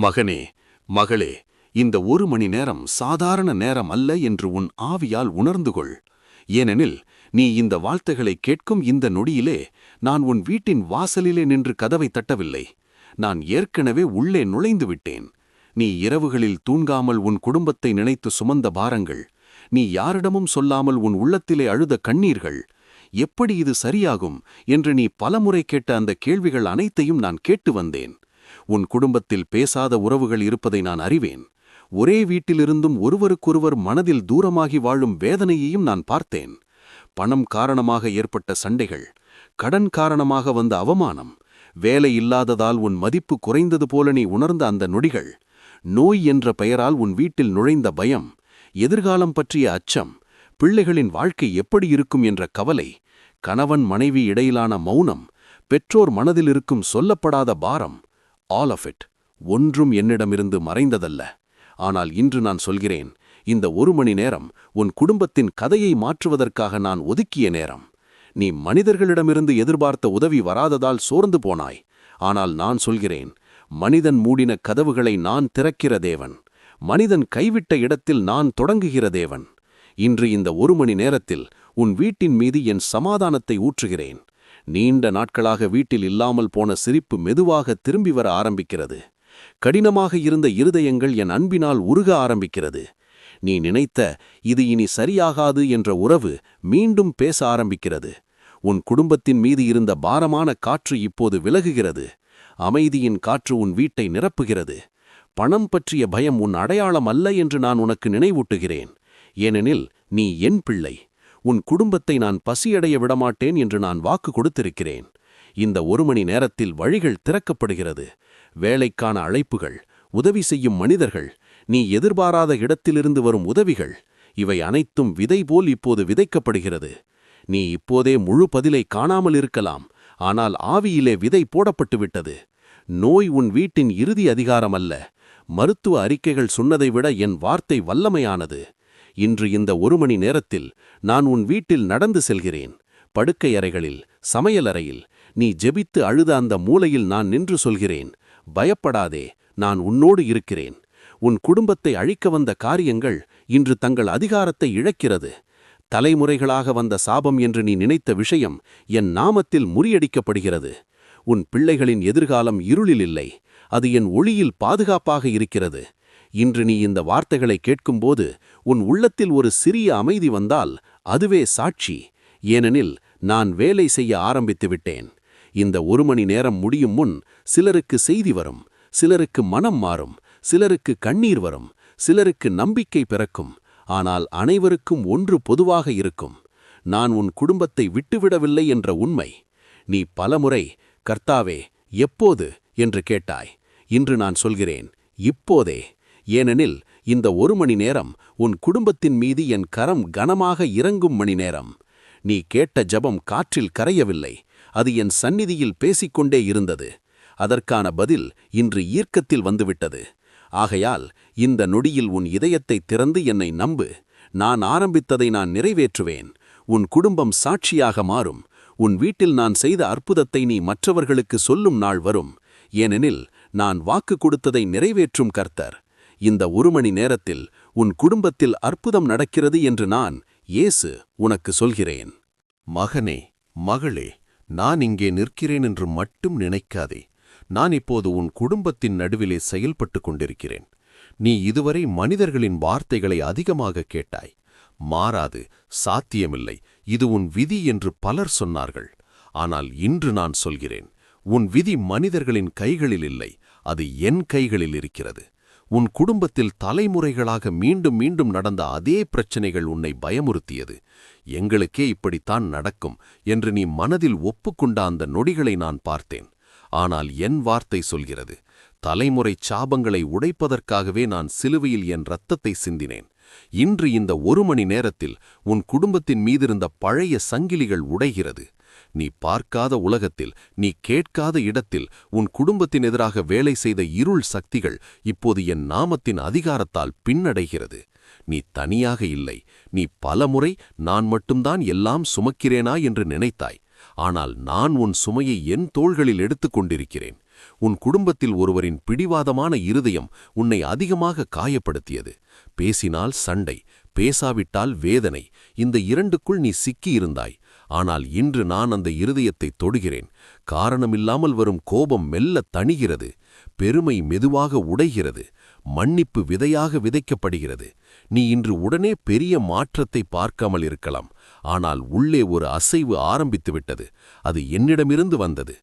மகனே, மகளே, இந்த 1 மணி நேரம் சாதாரண நேரம் அல்ல என்று உன் ஆவியால் உணர்ந்து கொள். ஏனெனில் நீ இந்த வார்த்தைகளை கேட்கும் இந்த நொடியிலே நான் உன் வீட்டின் வாசலிலே நின்று கதவை தட்டவில்லை. நான் ஏற்கனவே உள்ளே நுழைந்து விட்டேன். நீ இரவுகளில் தூங்காமல் உன் குடும்பத்தை நினைத்து சுமந்த பாரங்கள், நீ யாரிடமும் சொல்லாமல் உன் உள்ளத்திலே அழுத கண்ணீர்கள், எப்படி இது சரியாகும் என்று நீ பலமுறை கேட்ட அந்த கேள்விகள் அனைத்தையும் நான் கேட்டு வந்தேன். உன் குடும்பத்தில் பேசாத உறவுகள் இருப்பதை நான் அறிவேன். ஒரே வீட்டிலிருந்தும் ஒருவருக்கொருவர் மனதில் தூரமாகி வாழும் வேதனையையும் நான் பார்த்தேன். பணம் காரணமாக ஏற்பட்ட சண்டைகள், கடன் காரணமாக வந்த அவமானம், வேலை இல்லாததால் உன் மதிப்பு குறைந்தது போல நீ உணர்ந்த அந்த நொடிகள், நோய் என்ற பெயரால் உன் வீட்டில் நுழைந்த பயம், எதிர்காலம் பற்றிய அச்சம், பிள்ளைகளின் வாழ்க்கை எப்படி இருக்கும் என்ற கவலை, கணவன் மனைவி இடையிலான மௌனம், பெற்றோர் மனதில் இருக்கும் சொல்லப்படாத பாரம், ஆல் ஆஃப் இட் ஒன்றும் என்னிடமிருந்து மறைந்ததல்ல. ஆனால் இன்று நான் சொல்கிறேன், இந்த 1 மணி நேரம் உன் குடும்பத்தின் கதையை மாற்றுவதற்காக நான் ஒதுக்கிய நேரம். நீ மனிதர்களிடமிருந்து எதிர்பார்த்த உதவி வராததால் சோர்ந்து போனாய். ஆனால் நான் சொல்கிறேன், மனிதன் மூடின கதவுகளை நான் திறக்கிற தேவன். மனிதன் கைவிட்ட இடத்தில் நான் தொடங்குகிற தேவன். இன்று இந்த 1 மணி நேரத்தில் உன் வீட்டின் மீது என் சமாதானத்தை ஊற்றுகிறேன். நீண்ட நாட்களாக வீட்டில் இல்லாமல் போன சிரிப்பு மெதுவாக திரும்பி வர ஆரம்பிக்கிறது. கடினமாக இருந்த இருதயங்கள் என் அன்பினால் உருக ஆரம்பிக்கிறது. நீ நினைத்த இது இனி சரியாகாது என்ற உறவு மீண்டும் பேச ஆரம்பிக்கிறது. உன் குடும்பத்தின் மீது இருந்த பாரமான காற்று இப்போது விலகுகிறது. அமைதியின் காற்று உன் வீட்டை நிரப்புகிறது. பணம் பற்றிய பயம் உன் அடையாளம் அல்ல என்று நான் உனக்கு நினைவூட்டுகிறேன். ஏனெனில் நீ என் பிள்ளை. உன் குடும்பத்தை நான் பசியடைய விடமாட்டேன் என்று நான் வாக்கு கொடுத்திருக்கிறேன். இந்த 1 மணி நேரத்தில் வழிகள் திறக்கப்படுகிறது. வேலைக்கான அழைப்புகள், உதவி செய்யும் மனிதர்கள், நீ எதிர்பாராத இடத்திலிருந்து வரும் உதவிகள், இவை அனைத்தும் விதை போல் இப்போது விதைக்கப்படுகிறது. நீ இப்போதே முழு பதிலை காணாமல் இருக்கலாம். ஆனால் ஆவியிலே விதை போடப்பட்டுவிட்டது. நோய் உன் வீட்டின் இறுதி அதிகாரம் அல்ல. மருத்துவ அறிக்கைகள் சொன்னதை விட என் வார்த்தை வல்லமையானது. இன்று இந்த 1 மணி நேரத்தில் நான் உன் வீட்டில் நடந்து செல்கிறேன். படுக்கை அறைகளில், சமையலறையில், நீ ஜெபித்து அழுத அந்த மூலையில் நான் நின்று சொல்கிறேன், பயப்படாதே, நான் உன்னோடு இருக்கிறேன். உன் குடும்பத்தை அழிக்க வந்த காரியங்கள் இன்று தங்கள் அதிகாரத்தை இழக்கிறது. தலைமுறைகளாக வந்த சாபம் என்று நீ நினைத்த விஷயம் என் நாமத்தில் முறியடிக்கப்படுகிறது. உன் பிள்ளைகளின் எதிர்காலம் இருளில் இல்லை, அது என் ஒளியில் பாதுகாப்பாக இருக்கிறது. இன்று நீ இந்த வார்த்தைகளை கேட்கும்போது உன் உள்ளத்தில் ஒரு சிறிய அமைதி வந்தால் அதுவே சாட்சி. ஏனெனில் நான் வேலை செய்ய ஆரம்பித்து விட்டேன். இந்த 1 மணி நேரம் முடியும் முன் சிலருக்கு செய்தி வரும், சிலருக்கு மனம் மாறும், சிலருக்கு கண்ணீர் வரும், சிலருக்கு நம்பிக்கை பிறக்கும். ஆனால் அனைவருக்கும் ஒன்று பொதுவாக இருக்கும், நான் உன் குடும்பத்தை விட்டுவிடவில்லை என்ற உண்மை. நீ பலமுறை கர்த்தாவே எப்போது என்று கேட்டாய். இன்று நான் சொல்கிறேன், இப்போதே. ஏனெனில் இந்த 1 மணி நேரம் உன் குடும்பத்தின் மீது என் கரம் கனமாக இறங்கும் மணி நேரம். நீ கேட்ட ஜெபம் காற்றில் கரையவில்லை, அது என் சந்நிதியில் பேசிக்கொண்டே இருந்தது. அதற்கான பதில் இன்று ஈர்க்கத்தில் வந்துவிட்டது. ஆகையால் இந்த நொடியில் உன் இதயத்தை திறந்து என்னை நம்பு. நான் ஆரம்பித்ததை நான் நிறைவேற்றுவேன். உன் குடும்பம் சாட்சியாக மாறும். உன் வீட்டில் நான் செய்த அற்புதத்தை நீ மற்றவர்களுக்கு சொல்லும் நாள் வரும். ஏனெனில் நான் வாக்கு கொடுத்ததை நிறைவேற்றும் கர்த்தர். இந்த 1 மணி நேரத்தில் உன் குடும்பத்தில் அற்புதம் நடக்கிறது என்று நான், இயேசு, உனக்கு சொல்கிறேன். மகனே, மகளே, நான் இங்கே நிற்கிறேன் என்று மட்டும் நினைக்காதே. நான் இப்போது உன் குடும்பத்தின் நடுவிலே செயல்பட்டு கொண்டிருக்கிறேன். நீ இதுவரை மனிதர்களின் வார்த்தைகளை அதிகமாக கேட்டாய். மாறாது, சாத்தியமில்லை, இது உன் விதி என்று பலர் சொன்னார்கள். ஆனால் இன்று நான் சொல்கிறேன், உன் விதி மனிதர்களின் கைகளில் இல்லை, அது என் கைகளில் இருக்கிறது. உன் குடும்பத்தில் தலைமுறைகளாக மீண்டும் மீண்டும் நடந்த அதே பிரச்சனைகள் உன்னை பயமுறுத்தியது. எங்களுக்கே இப்படித்தான் நடக்கும் என்று நீ மனதில் ஒப்புக்கொண்ட அந்த நொடிகளை நான் பார்த்தேன். ஆனால் என் வார்த்தை சொல்கிறது, தலைமுறை சாபங்களை உடைப்பதற்காகவே நான் சிலுவையில் என் இரத்தத்தை சிந்தினேன். இன்று இந்த 1 மணி நேரத்தில் உன் குடும்பத்தின் மீதிருந்த பழைய சங்கிலிகள் உடைகிறது. நீ பார்க்காத உலகத்தில், நீ கேட்காத இடத்தில் உன் குடும்பத்தின் எதிராக வேலை செய்த இருள் சக்திகள் இப்போது என் நாமத்தின் அதிகாரத்தால் பின்னடைகிறது. நீ தனியாக இல்லை. நீ பலமுறை நான் மட்டும்தான் எல்லாம் சுமக்கிறேனா என்று நினைத்தாய். ஆனால் நான் உன் சுமையை என் தோள்களில் எடுத்துக் கொண்டிருக்கிறேன். உன் குடும்பத்தில் ஒருவரின் பிடிவாதமான இருதயம் உன்னை அதிகமாக காயப்படுத்தியது. பேசினால் சண்டை, பேசாவிட்டால் வேதனை, இந்த இரண்டுக்குள் நீ சிக்கியிருந்தாய். ஆனால் இன்று நான் அந்த இருதயத்தை தொடுகிறேன். காரணமில்லாமல் வரும் கோபம் மெல்ல தணிகிறது. பெருமை மெதுவாக உடைகிறது. மன்னிப்பு விதையாக விதைக்கப்படுகிறது. நீ இன்று உடனே பெரிய மாற்றத்தை பார்க்காமல் இருக்கலாம். ஆனால் உள்ளே ஒரு அசைவு ஆரம்பித்துவிட்டது. அது என்னிடமிருந்து வந்தது.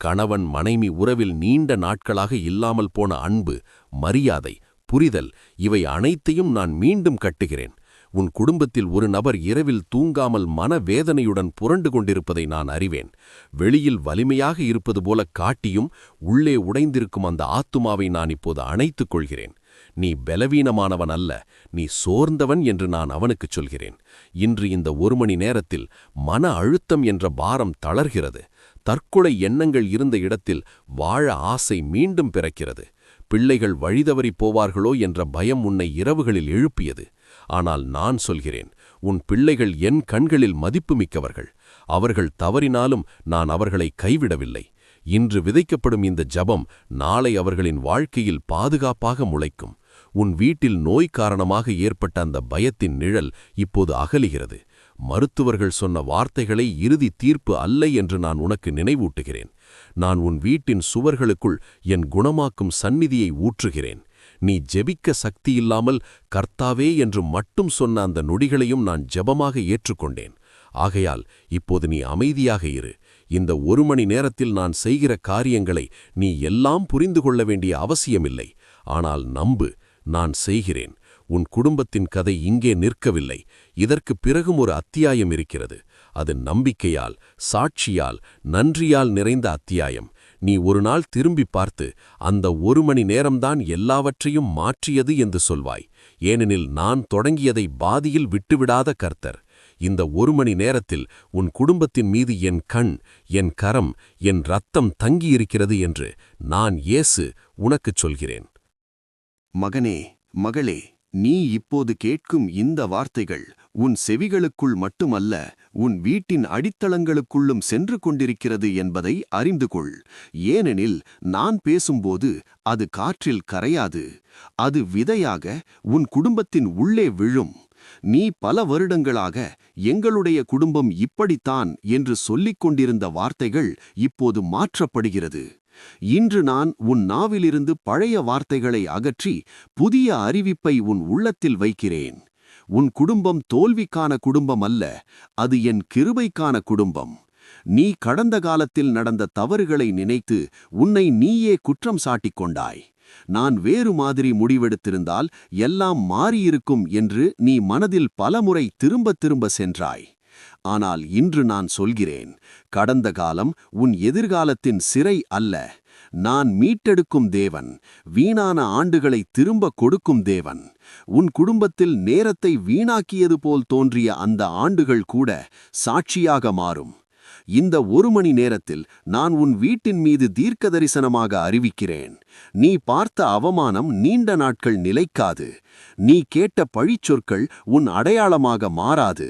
கணவன் மனைவி உறவில் நீண்ட நாட்களாக இல்லாமல் போன அன்பு, மரியாதை, புரிதல், இவை அனைத்தையும் நான் மீண்டும் கட்டுகிறேன். உன் குடும்பத்தில் ஒரு நபர் இரவில் தூங்காமல் மனவேதனையுடன் புரண்டு கொண்டிருப்பதை நான் அறிவேன். வெளியில் வலிமையாக இருப்பது போல காட்டியும் உள்ளே உடைந்திருக்கும் அந்த ஆத்துமாவை நான் இப்போது அணைத்துக் கொள்கிறேன். நீ பலவீனமானவன் அல்ல, நீ சோர்ந்தவன் என்று நான் அவனுக்குச் சொல்கிறேன். இன்று இந்த 1 மணி நேரத்தில் மன அழுத்தம் என்ற பாரம் தளர்கிறது. தற்கொலை எண்ணங்கள் இருந்த இடத்தில் வாழ ஆசை மீண்டும் பிறக்கிறது. பிள்ளைகள் வழிதவறிப் போவார்களோ என்ற பயம் உன்னை இரவுகளில் எழுப்பியது. ஆனால் நான் சொல்கிறேன், உன் பிள்ளைகள் என் கண்களில் மதிப்புமிக்கவர்கள். அவர்கள் தவறினாலும் நான் அவர்களை கைவிடவில்லை. இன்று விதைக்கப்படும் இந்த ஜபம் நாளை அவர்களின் வாழ்க்கையில் பாதுகாப்பாக முளைக்கும். உன் வீட்டில் நோய் காரணமாக ஏற்பட்ட அந்த பயத்தின் நிழல் இப்போது அகலுகிறது. மருத்துவர்கள் சொன்ன வார்த்தைகளை இறுதி தீர்ப்பு அல்ல என்று நான் உனக்கு நினைவூட்டுகிறேன். நான் உன் வீட்டின் சுவர்களுக்குள் என் குணமாக்கும் சந்நிதியை ஊற்றுகிறேன். நீ ஜெபிக்க சக்தியில்லாமல் கர்த்தாவே என்று மட்டும் சொன்ன அந்த நொடிகளையும் நான் ஜெபமாக ஏற்றுக்கொண்டேன். ஆகையால் இப்போது நீ அமைதியாக இரு. இந்த 1 மணி நேரத்தில் நான் செய்கிற காரியங்களை நீ எல்லாம் புரிந்து கொள்ள வேண்டிய அவசியமில்லை. ஆனால் நம்பு, நான் செய்கிறேன். உன் குடும்பத்தின் கதை இங்கே நிற்கவில்லை. இதற்குப் பிறகும் ஒரு அத்தியாயம் இருக்கிறது. அது நம்பிக்கையால், சாட்சியால், நன்றியால் நிறைந்த அத்தியாயம். நீ ஒரு நாள் திரும்பி பார்த்து அந்த 1 மணி நேரம்தான் எல்லாவற்றையும் மாற்றியது என்று சொல்வாய். ஏனெனில் நான் தொடங்கியதை பாதியில் விட்டுவிடாத கர்த்தர். இந்த 1 மணி நேரத்தில் உன் குடும்பத்தின் மீது என் கண், என் கரம், என் இரத்தம் தங்கியிருக்கிறது என்று நான் இயேசு உனக்குச் சொல்கிறேன். மகனே, மகளே, நீ இப்போது கேட்கும் இந்த வார்த்தைகள் உன் செவிகளுக்குள் மட்டுமல்ல, உன் வீட்டின் அடித்தளங்களுக்குள்ளும் சென்று கொண்டிருக்கிறது என்பதை அறிந்து கொள். ஏனெனில் நான் பேசும்போது அது காற்றில் கரையாது. அது விதையாக உன் குடும்பத்தின் உள்ளே விழும். நீ பல வருடங்களாக எங்களுடைய குடும்பம் இப்படித்தான் என்று சொல்லிக் கொண்டிருந்த வார்த்தைகள் இப்போது மாற்றப்படுகிறது. இன்று நான் உன் நாவிலிருந்து பழைய வார்த்தைகளை அகற்றி புதிய அறிவிப்பை உன் உள்ளத்தில் வைக்கிறேன். உன் குடும்பம் தோல்விக்கான குடும்பம் அல்ல, அது என் கிருபைக்கான குடும்பம். நீ கடந்த காலத்தில் நடந்த தவறுகளை நினைத்து உன்னை நீயே குற்றம் சாட்டிக் கொண்டாய். நான் வேறு மாதிரி முடிவெடுத்திருந்தால் எல்லாம் மாறியிருக்கும் என்று நீ மனதில் பலமுறை திரும்ப திரும்ப சென்றாய். ஆனால் இன்று நான் சொல்கிறேன், கடந்த காலம் உன் எதிர்காலத்தின் சிறை அல்ல. நான் மீட்டெடுக்கும் தேவன், வீணான ஆண்டுகளை திரும்ப கொடுக்கும் தேவன். உன் குடும்பத்தில் நேரத்தை வீணாக்கியது போல் தோன்றிய அந்த ஆண்டுகள் கூட சாட்சியாக மாறும். இந்த 1 மணி நேரத்தில் நான் உன் வீட்டின் மீது தீர்க்கதரிசனமாக அறிவிக்கிறேன். நீ பார்த்த அவமானம் நீண்ட நாட்கள் நிலைக்காது. நீ கேட்ட பழிச்சொற்கள் உன் அடையாளமாக மாறாது.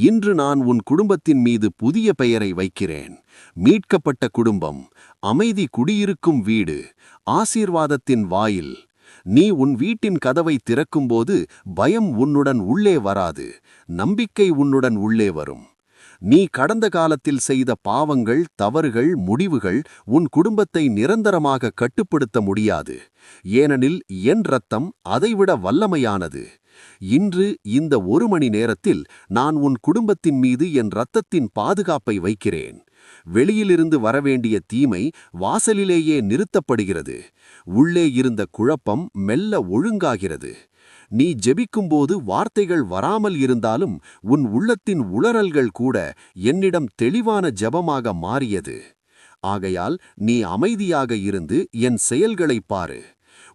இன்று நான் உன் குடும்பத்தின் மீது புதிய பெயரை வைக்கிறேன். மீட்கப்பட்ட குடும்பம், அமைதி குடியிருக்கும் வீடு, ஆசீர்வாதத்தின் வாயில். நீ உன் வீட்டின் கதவை திறக்கும்போது பயம் உன்னுடன் உள்ளே வராது, நம்பிக்கை உன்னுடன் உள்ளே வரும். நீ கடந்த காலத்தில் செய்த பாவங்கள், தவறுகள், முடிவுகள் உன் குடும்பத்தை நிரந்தரமாக கட்டுப்படுத்த முடியாது. ஏனெனில் என் இரத்தம் அதைவிட வல்லமையானது. இன்று இந்த 1 மணி நேரத்தில் நான் உன் குடும்பத்தின் மீது என் இரத்தத்தின் பாதுகாப்பை வைக்கிறேன். வெளியிலிருந்து வரவேண்டிய தீமை வாசலிலேயே நிறுத்தப்படுகிறது. உள்ளே இருந்த குழப்பம் மெல்ல ஒழுங்காகிறது. நீ ஜெபிக்கும்போது வார்த்தைகள் வராமல் இருந்தாலும் உன் உள்ளத்தின் உளறல்கள் கூட என்னிடம் தெளிவான ஜெபமாக மாறியது. ஆகையால் நீ அமைதியாக இருந்து என் செயல்களைப் பாரு.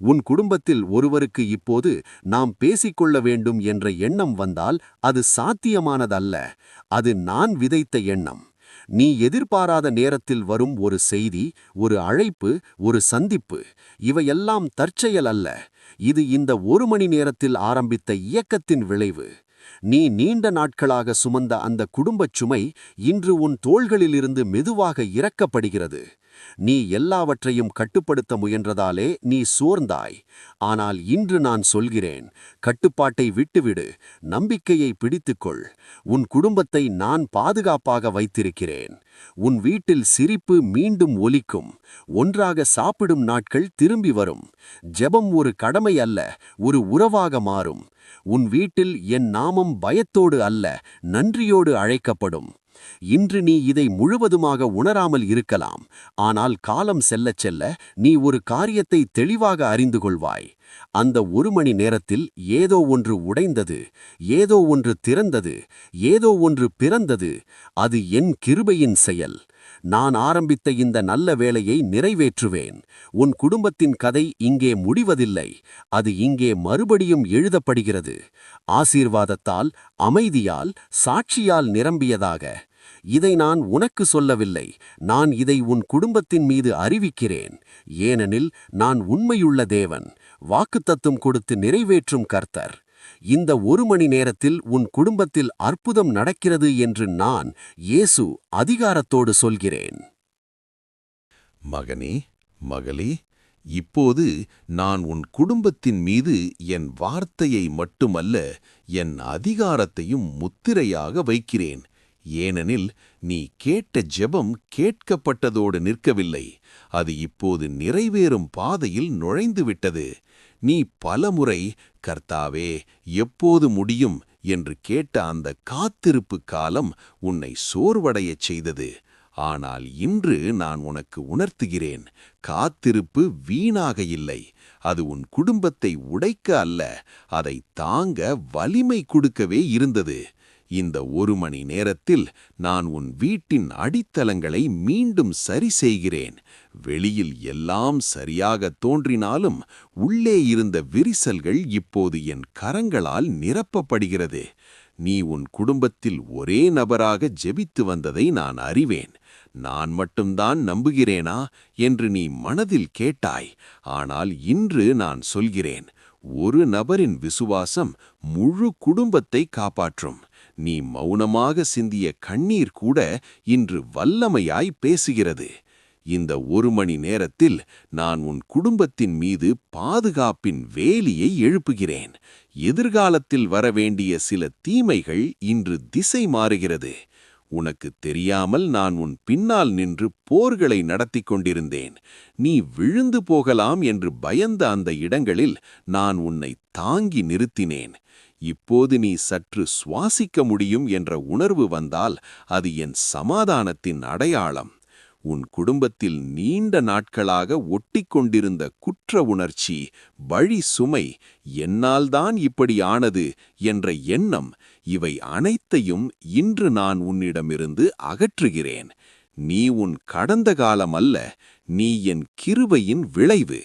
உன் குடும்பத்தில் ஒருவருக்கு இப்போது நாம் பேசிக்கொள்ள வேண்டும் என்ற எண்ணம் வந்தால் அது சாத்தியமானதல்ல. அது நான் விதைத்த எண்ணம். நீ எதிர்பாராத நேரத்தில் வரும் ஒரு செய்தி, ஒரு அழைப்பு, ஒரு சந்திப்பு, இவையெல்லாம் தற்செயல் அல்ல. இது இந்த 1 மணி நேரத்தில் ஆரம்பித்த இயக்கத்தின் விளைவு. நீ நீண்ட நாட்களாக சுமந்த அந்த குடும்பச் சுமை இன்று உன் தோள்களிலிருந்து மெதுவாக இறக்கப்படுகிறது. நீ எல்லாவற்றையும் கட்டுப்படுத்த முயன்றதாலே நீ சோர்ந்தாய். ஆனால் இன்று நான் சொல்கிறேன், கட்டுப்பாட்டை விட்டுவிடு, நம்பிக்கையை பிடித்துக்கொள். உன் குடும்பத்தை நான் பாதுகாப்பாக வைத்திருக்கிறேன். உன் வீட்டில் சிரிப்பு மீண்டும் ஒலிக்கும். ஒன்றாக சாப்பிடும் நாட்கள் திரும்பி வரும். ஜெபம் ஒரு கடமை அல்ல, ஒரு உறவாக மாறும். உன் வீட்டில் என் நாமம் பயத்தோடு அல்ல, நன்றியோடு அழைக்கப்படும். இன்று நீ இதை முழுவதுமாக உணராமல் இருக்கலாம். ஆனால் காலம் செல்லச் செல்ல நீ ஒரு காரியத்தை தெளிவாக அறிந்து கொள்வாய். அந்த 1 மணி நேரத்தில் ஏதோ ஒன்று உடைந்தது, ஏதோ ஒன்று திறந்தது, ஏதோ ஒன்று பிறந்தது. அது என் கிருபையின் செயல். நான் ஆரம்பித்த இந்த நல்ல வேலையை நிறைவேற்றுவேன். உன் குடும்பத்தின் கதை இங்கே முடிவதில்லை. அது இங்கே மறுபடியும் எழுதப்படுகிறது. ஆசீர்வாதத்தால், அமைதியால், சாட்சியால் நிரம்பியதாக. இதை நான் உனக்கு சொல்லவில்லை, நான் இதை உன் குடும்பத்தின் மீது அறிவிக்கிறேன். ஏனெனில் நான் உண்மையுள்ள தேவன், வாக்குத்தத்தம் கொடுத்து நிறைவேற்றும் கர்த்தர். இந்த 1 மணி நேரத்தில் உன் குடும்பத்தில் அற்புதம் நடக்கிறது என்று நான், இயேசு, அதிகாரத்தோடு சொல்கிறேன். மகனே, மகளே, இப்போது நான் உன் குடும்பத்தின் மீது என் வார்த்தையை மட்டுமல்ல, என் அதிகாரத்தையும் முத்திரையாக வைக்கிறேன். ஏனெனில் நீ கேட்ட ஜெபம் கேட்கப்பட்டதோடு நிற்கவில்லை, அது இப்போது நிறைவேறும் பாதையில் நுழைந்துவிட்டது. நீ பலமுறை கர்த்தாவே எப்போது முடியும் என்று கேட்ட அந்த காத்திருப்பு காலம் உன்னை சோர்வடையச் செய்தது. ஆனால் இன்று நான் உனக்கு உணர்த்துகிறேன், காத்திருப்பு வீணாக இல்லை. அது உன் குடும்பத்தை உடைக்க அல்ல, அதை தாங்க வலிமை கொடுக்கவே இருந்தது. இந்த 1 மணி நேரத்தில் நான் உன் வீட்டின் அடித்தளங்களை மீண்டும் சரி செய்கிறேன். வெளியில் எல்லாம் சரியாக தோன்றினாலும் உள்ளே இருந்த விரிசல்கள் இப்போது என் கரங்களால் நிரப்பப்படுகிறது. நீ உன் குடும்பத்தில் ஒரே நபராக ஜெபித்து வந்ததை நான் அறிவேன். நான் மட்டும்தான் நம்புகிறேனா என்று நீ மனதில் கேட்டாய். ஆனால் இன்று நான் சொல்கிறேன், ஒரு நபரின் விசுவாசம் முழு குடும்பத்தை காப்பாற்றும். நீ மௌனமாக சிந்திய கண்ணீர் கூட இன்று வல்லமையாய் பேசுகிறது. இந்த 1 மணி நேரத்தில் நான் உன் குடும்பத்தின் மீது பாதுகாப்பின் வேலியை எழுப்புகிறேன். எதிர்காலத்தில் வரவேண்டிய சில தீமைகள் இன்று திசை மாறுகிறது. உனக்கு தெரியாமல் நான் உன் பின்னால் நின்று போர்களை நடத்தி கொண்டிருந்தேன். நீ விழுந்து போகலாம் என்று பயந்த அந்த இடங்களில் நான் உன்னை தாங்கி நிறுத்தினேன். இப்போது நீ சற்று சுவாசிக்க முடியும் என்ற உணர்வு வந்தால் அது என் சமாதானத்தின் அடையாளம். உன் குடும்பத்தில் நீண்ட நாட்களாக ஒட்டிக்கொண்டிருந்த குற்ற உணர்ச்சி, பழி சுமை, என்னால்தான் இப்படி ஆனது என்ற எண்ணம், இவை அனைத்தையும் இன்று நான் உன்னிடமிருந்து அகற்றுகிறேன். நீ உன் கடந்த காலம் அல்ல, நீ என் கிருபையின் விளைவு.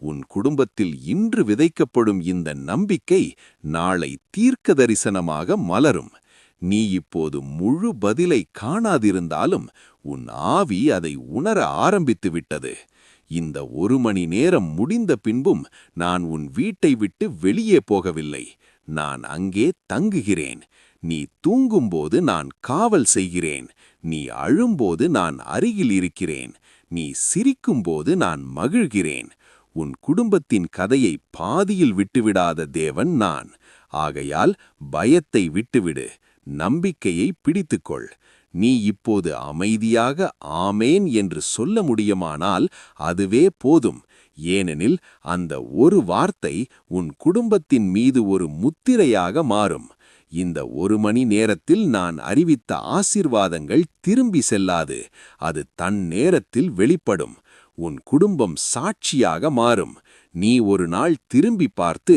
உன் குடும்பத்தில் இன்று விதைக்கப்படும் இந்த நம்பிக்கை நாளை தீர்க்க தரிசனமாக மலரும். நீ இப்போது முழு பதிலை காணாதிருந்தாலும் உன் ஆவி அதை உணர ஆரம்பித்து விட்டது. இந்த 1 மணி நேரம் முடிந்த பின்பும் நான் உன் வீட்டை விட்டு வெளியே போகவில்லை. நான் அங்கே தங்குகிறேன். நீ தூங்கும்போது நான் காவல் செய்கிறேன். நீ அழும்போது நான் அருகில் இருக்கிறேன். நீ சிரிக்கும்போது நான் மகிழ்கிறேன். உன் குடும்பத்தின் கதையை பாதியில் விட்டுவிடாத தேவன் நான். ஆகையால் பயத்தை விட்டுவிடு, நம்பிக்கையை பிடித்துக்கொள். நீ இப்போது அமைதியாக ஆமேன் என்று சொல்ல முடியுமானால் அதுவே போதும். ஏனெனில் அந்த ஒரு வார்த்தை உன் குடும்பத்தின் மீது ஒரு முத்திரையாக மாறும். இந்த 1 மணி நேரத்தில் நான் அறிவித்த ஆசீர்வாதங்கள் திரும்பி செல்லாது, அது தன் நேரத்தில் வெளிப்படும். உன் குடும்பம் சாட்சியாக மாறும். நீ ஒரு நாள் திரும்பி பார்த்து,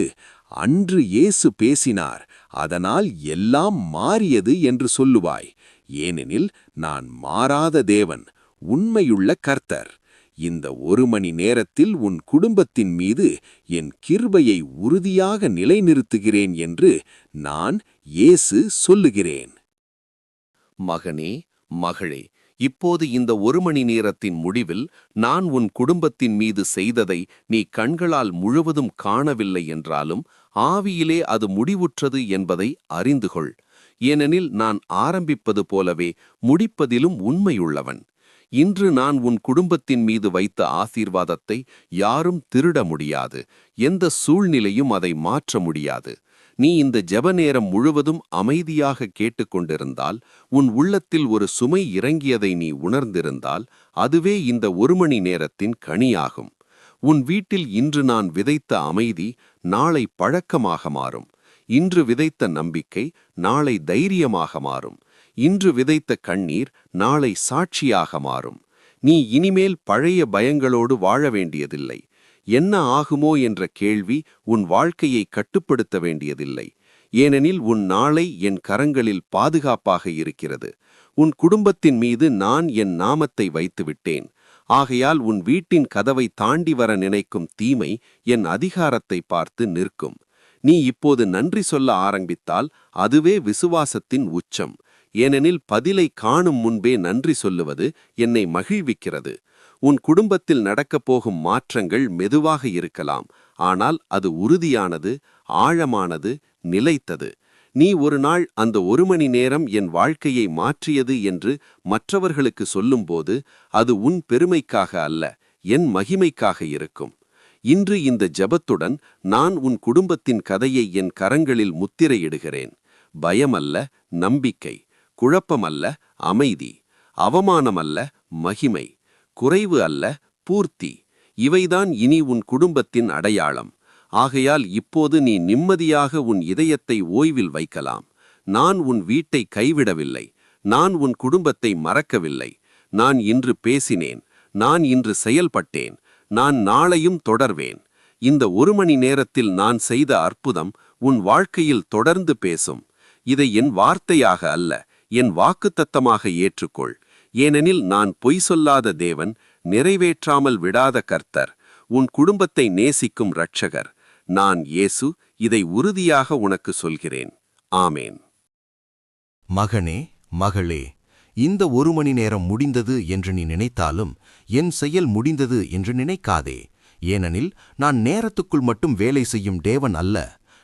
அன்று இயேசு பேசினார், அதனால் எல்லாம் மாறியது என்று சொல்லுவாய். ஏனெனில் நான் மாறாத தேவன், உண்மையுள்ள கர்த்தர். இந்த 1 மணி நேரத்தில் உன் குடும்பத்தின் மீது என் கிருபையை உறுதியாக நிலைநிறுத்துகிறேன் என்று நான், இயேசு, சொல்லுகிறேன். மகனே, மகளே, இப்போது இந்த 1 மணி நேரத்தின் முடிவில் நான் உன் குடும்பத்தின் மீது செய்ததை நீ கண்களால் முழுவதும் காணவில்லை என்றாலும் ஆவியிலே அது முடிவுற்றது என்பதை அறிந்து கொள். ஏனெனில் நான் ஆரம்பிப்பது போலவே முடிப்பதிலும் உண்மையுள்ளவன். இன்று நான் உன் குடும்பத்தின் மீது வைத்த ஆசீர்வாதத்தை யாரும் திருட முடியாது. எந்த சூழ்நிலையும் அதை மாற்ற முடியாது. நீ இந்த ஜெப நேரம் முழுவதும் அமைதியாக கேட்டுக்கொண்டிருந்தால், உன் உள்ளத்தில் ஒரு சுமை இறங்கியதை நீ உணர்ந்திருந்தால், அதுவே இந்த 1 மணி நேரத்தின் கனியாகும். உன் வீட்டில் இன்று நான் விதைத்த அமைதி நாளை பழக்கமாக மாறும். இன்று விதைத்த நம்பிக்கை நாளை தைரியமாக மாறும். இன்று விதைத்த கண்ணீர் நாளை சாட்சியாக மாறும். நீ இனிமேல் பழைய பயங்களோடு வாழ வேண்டியதில்லை. என்ன ஆகுமோ என்ற கேள்வி உன் வாழ்க்கையை கட்டுப்படுத்த வேண்டியதில்லை. ஏனெனில் உன் நாளை என் கரங்களில் பாதுகாப்பாக இருக்கிறது. உன் குடும்பத்தின் மீது நான் என் நாமத்தை வைத்துவிட்டேன். ஆகையால் உன் வீட்டின் கதவை தாண்டி வர நினைக்கும் தீமை என் அதிகாரத்தை பார்த்து நிற்கும். நீ இப்போது நன்றி சொல்ல ஆரம்பித்தால் அதுவே விசுவாசத்தின் உச்சம். ஏனெனில் பதிலை காணும் முன்பே நன்றி சொல்லுவது என்னை மகிழ்விக்கிறது. உன் குடும்பத்தில் நடக்கப் போகும் மாற்றங்கள் மெதுவாக இருக்கலாம், ஆனால் அது உறுதியானது, ஆழமானது, நிலைத்தது. நீ ஒரு நாள் அந்த 1 மணி நேரம் என் வாழ்க்கையை மாற்றியது என்று மற்றவர்களுக்கு சொல்லும்போது அது உன் பெருமைக்காக அல்ல, என் மகிமைக்காக இருக்கும். இன்று இந்த ஜெபத்துடன் நான் உன் குடும்பத்தின் கதையை என் கரங்களில் முத்திரையிடுகிறேன். பயமல்ல, நம்பிக்கை. குழப்பமல்ல, அமைதி. அவமானமல்ல, மகிமை. குறைவு அல்ல, பூர்த்தி. இவைதான் இனி உன் குடும்பத்தின் அடையாளம். ஆகையால் இப்போது நீ நிம்மதியாக உன் இதயத்தை ஓய்வில் வைக்கலாம். நான் உன் வீட்டை கைவிடவில்லை. நான் உன் குடும்பத்தை மறக்கவில்லை. நான் இன்று பேசினேன். நான் இன்று செயல்பட்டேன். நான் நாளையும் தொடர்வேன். இந்த 1 மணி நேரத்தில் நான் செய்த அற்புதம் உன் வாழ்க்கையில் தொடர்ந்து பேசும். இதை என் வார்த்தையாக அல்ல, என் வாக்குத்தத்தமாக ஏற்றுக்கொள். ஏனெனில் நான் பொய் சொல்லாத தேவன், நிறைவேற்றாமல் விடாத கர்த்தர், உன் குடும்பத்தை நேசிக்கும் இரட்சகர். நான் இயேசு, இதை உறுதியாக உனக்கு சொல்கிறேன். ஆமேன். மகனே, மகளே, இந்த 1 மணி நேரம் முடிந்தது என்று நீ நினைத்தாலும் என் செயல் முடிந்தது என்று நினைக்காதே. ஏனெனில் நான் நேரத்துக்குள் மட்டும் வேலை செய்யும் தேவன் அல்ல,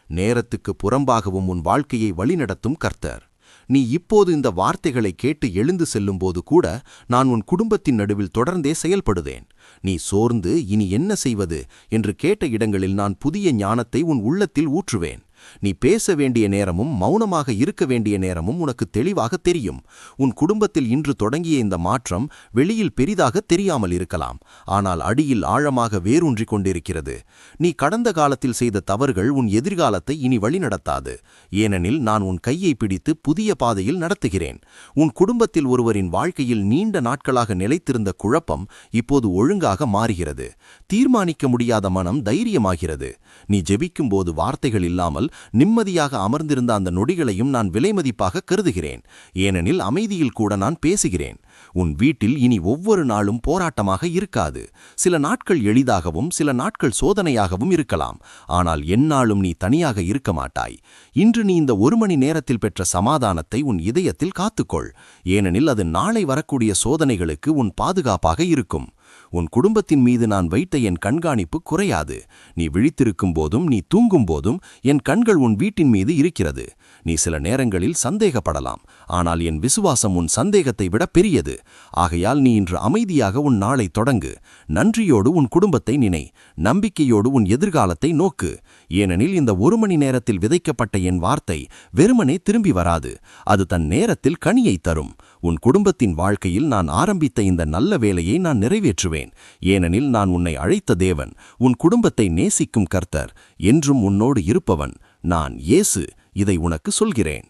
நேரத்துக்கு புறம்பாகவும் உன் வாழ்க்கையை வழிநடத்தும் கர்த்தர். நீ இப்போது இந்த வார்த்தைகளை கேட்டு எழுந்து செல்லும்போது கூட நான் உன் குடும்பத்தின் நடுவில் தொடர்ந்தே செயல்படுவேன். நீ சோர்ந்து இனி என்ன செய்வது என்று கேட்ட இடங்களில் நான் புதிய ஞானத்தை உன் உள்ளத்தில் ஊற்றுவேன். நீ பேச வேண்டிய நேரமும் மௌனமாக இருக்க வேண்டிய நேரமும் உனக்கு தெளிவாக தெரியும். உன் குடும்பத்தில் இன்று தொடங்கிய இந்த மாற்றம் வெளியில் பெரிதாக தெரியாமல் இருக்கலாம், ஆனால் அடியில் ஆழமாக வேரூன்றிக் கொண்டிருக்கிறது. நீ கடந்த காலத்தில் செய்த தவறுகள் உன் எதிர்காலத்தை இனி வழிநடத்தாது. ஏனெனில் நான் உன் கையை பிடித்து புதிய பாதையில் நடத்துகிறேன். உன் குடும்பத்தில் ஒருவரின் வாழ்க்கையில் நீண்ட நாட்களாக நிலைத்திருந்த குழப்பம் இப்போது ஒழுங்காக மாறுகிறது. தீர்மானிக்க முடியாத மனம் தைரியமாகிறது. நீ ஜெபிக்கும்போது வார்த்தைகள் இல்லாமல் நிம்மதியாக அமர்ந்திருந்த அந்த நொடிகளையும் நான் விலைமதிப்பாக கருதுகிறேன். ஏனெனில் அமைதியில் கூட நான் பேசுகிறேன். உன் வீட்டில் இனி ஒவ்வொரு நாளும் போராட்டமாக இருக்காது. சில நாட்கள் எளிதாகவும் சில நாட்கள் சோதனையாகவும் இருக்கலாம், ஆனால் எந்நாளும் நீ தனியாக இருக்க மாட்டாய். இன்று நீ இந்த 1 மணி நேரத்தில் பெற்ற சமாதானத்தை உன் இதயத்தில் காத்துக்கொள். ஏனெனில் அது நாளை வரக்கூடிய சோதனைகளுக்கு உன் பாதுகாப்பாக இருக்கும். உன் குடும்பத்தின் மீது நான் வைத்த என் கண்காணிப்பு குறையாது. நீ விழித்திருக்கும் போதும் நீ தூங்கும் போதும் என் கண்கள் உன் வீட்டின் மீது இருக்கிறது. நீ சில நேரங்களில் சந்தேகப்படலாம், ஆனால் என் விசுவாசம் உன் சந்தேகத்தை விட பெரியது. ஆகையால் நீ இன்று அமைதியாக உன் நாளை தொடங்கு. நன்றியோடு உன் குடும்பத்தை நினை. நம்பிக்கையோடு உன் எதிர்காலத்தை நோக்கு. ஏனெனில் இந்த 1 மணி நேரத்தில் விதைக்கப்பட்ட என் வார்த்தை வெறுமனே திரும்பி வராது. அது தன் நேரத்தில் கனியை தரும். உன் குடும்பத்தின் வாழ்க்கையில் நான் ஆரம்பித்த இந்த நல்ல வேலையை நான் நிறைவேற்றுவேன். ஏனெனில் நான் உன்னை அழைத்த தேவன், உன் குடும்பத்தை நேசிக்கும் கர்த்தர், என்றும் உன்னோடு இருப்பவன். நான் இயேசு, இதை உனக்கு சொல்கிறேன்.